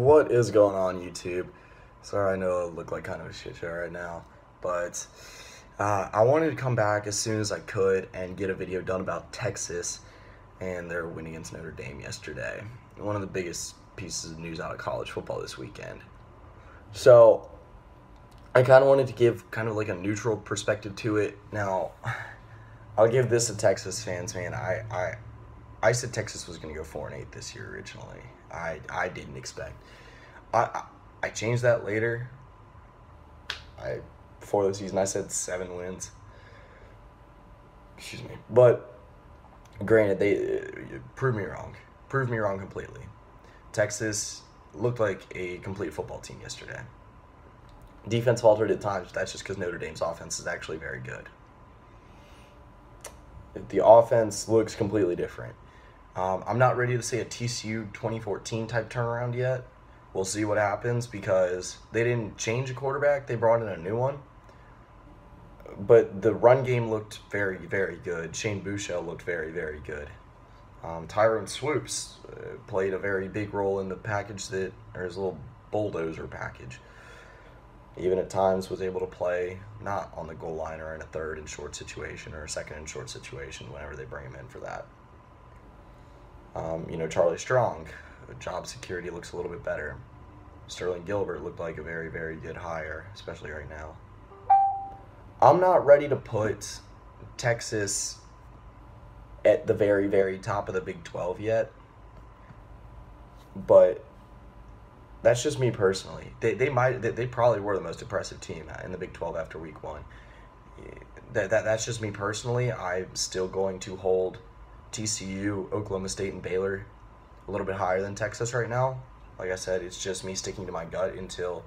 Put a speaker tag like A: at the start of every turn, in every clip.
A: What is going on, YouTube? Sorry, I know I look like kind of a shit show right now, but I wanted to come back as soon as I could and get a video done about Texas and their win against Notre Dame yesterday. One of the biggest pieces of news out of college football this weekend. So I kind of wanted to give kind of like a neutral perspective to it. Now, I'll give this to Texas fans, man. I said Texas was going to go 4-8 this year originally. I didn't expect. I changed that later. Before the season I said 7 wins. Excuse me. But granted, they proved me wrong. Proved me wrong completely. Texas looked like a complete football team yesterday. Defense faltered at times, but that's just because Notre Dame's offense is actually very good. The offense looks completely different. I'm not ready to say a TCU 2014 type turnaround yet. We'll see what happens because they didn't change a quarterback. They brought in a new one. But the run game looked very, very good. Shane Buechele looked very, very good. Tyrone Swoops played a very big role in the package or his little bulldozer package. Even at times was able to play not on the goal line or in a third and short situation or a second and short situation whenever they bring him in for that. Charlie Strong, job security looks a little bit better. Sterling Gilbert looked like a very, very good hire, especially right now. I'm not ready to put Texas at the very, very top of the Big 12 yet, but that's just me personally. They probably were the most impressive team in the Big 12 after week 1. That's just me personally. I'm still going to hold TCU, Oklahoma State, and Baylor a little bit higher than Texas right now. Like I said, it's just me sticking to my gut until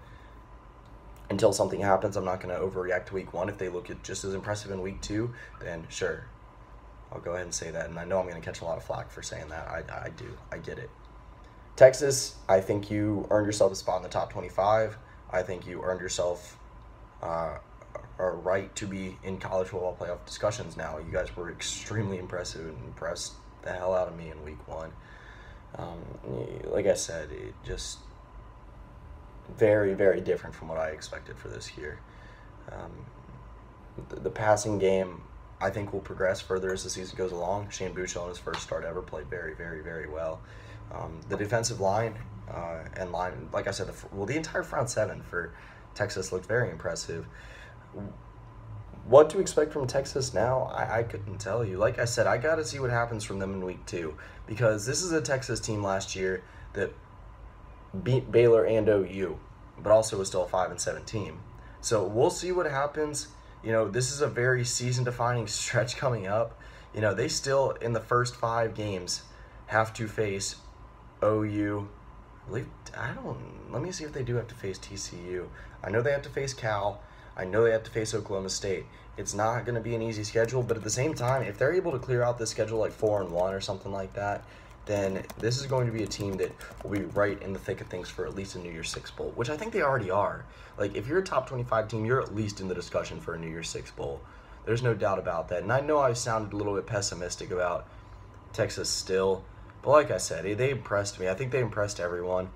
A: something happens. I'm not going to overreact to week 1. If they look at just as impressive in week 2, then sure, I'll go ahead and say that. And I know I'm going to catch a lot of flack for saying that. I do. I get it. Texas, I think you earned yourself a spot in the top 25. I think you earned yourself a right to be in college football playoff discussions now. You guys were extremely impressive and impressed the hell out of me in week 1. Like I said, it just very, very different from what I expected for this year. The passing game, I think, will progress further as the season goes along. Shane Buechele in his first start ever played very, very, very well. The defensive line like I said, the entire front 7 for Texas looked very impressive. What to expect from Texas now, I couldn't tell you. Like I said, I got to see what happens from them in week 2 because this is a Texas team last year that beat Baylor and OU, but also was still a 5-7 team. So we'll see what happens. This is a very season-defining stretch coming up. They still, in the first 5 games, have to face OU. Let me see if they do have to face TCU. I know they have to face Cal. I know they have to face Oklahoma State. It's not going to be an easy schedule, but at the same time, if they're able to clear out this schedule like 4-1 or something like that, then this is going to be a team that will be right in the thick of things for at least a New Year's Six Bowl, which I think they already are. Like, if you're a top 25 team, you're at least in the discussion for a New Year's Six Bowl. There's no doubt about that. And I know I sounded a little bit pessimistic about Texas still, but like I said, they impressed me. I think they impressed everyone.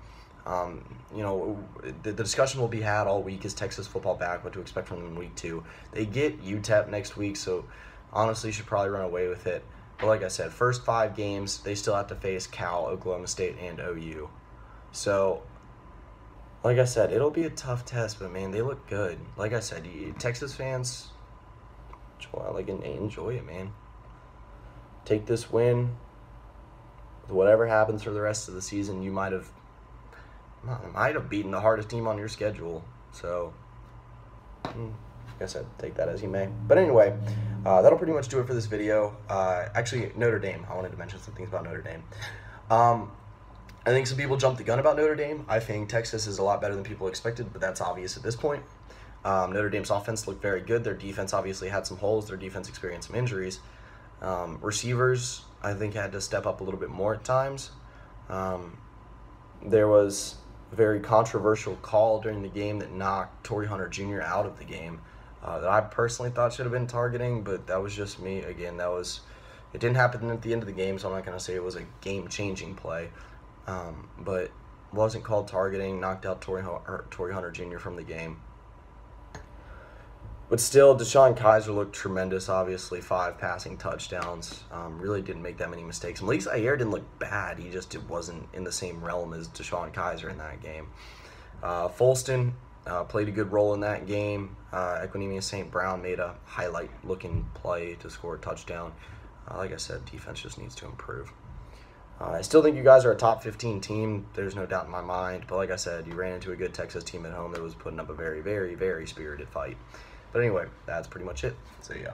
A: The discussion will be had all week. Is Texas football back? What to expect from them in week 2? They get UTEP next week, so honestly, should probably run away with it. But like I said, first 5 games, they still have to face Cal, Oklahoma State, and OU. So, like I said, it'll be a tough test, but man, they look good. Like I said, Texas fans, enjoy it, man. Take this win. Whatever happens for the rest of the season, you might have beaten the hardest team on your schedule. So, like I said, take that as you may. But anyway, that'll pretty much do it for this video. Actually, Notre Dame. I wanted to mention some things about Notre Dame. I think some people jumped the gun about Notre Dame. I think Texas is a lot better than people expected, but that's obvious at this point. Notre Dame's offense looked very good. Their defense obviously had some holes. Their defense experienced some injuries. Receivers, I think, had to step up a little bit more at times. There was a very controversial call during the game that knocked Torrey Hunter Jr. out of the game that I personally thought should have been targeting, but that was just me. Again, it didn't happen at the end of the game, so I'm not going to say it was a game-changing play. But wasn't called targeting, knocked out Torrey Hunter Jr. from the game. But still, Deshaun Kaiser looked tremendous, obviously. 5 passing touchdowns. Really didn't make that many mistakes. Malik Zaire didn't look bad. He just wasn't in the same realm as Deshaun Kaiser in that game. Folston played a good role in that game. Equinemius St. Brown made a highlight-looking play to score a touchdown. Like I said, defense just needs to improve. I still think you guys are a top 15 team. There's no doubt in my mind. But like I said, you ran into a good Texas team at home that was putting up a very, very, very spirited fight. But anyway, that's pretty much it. See ya.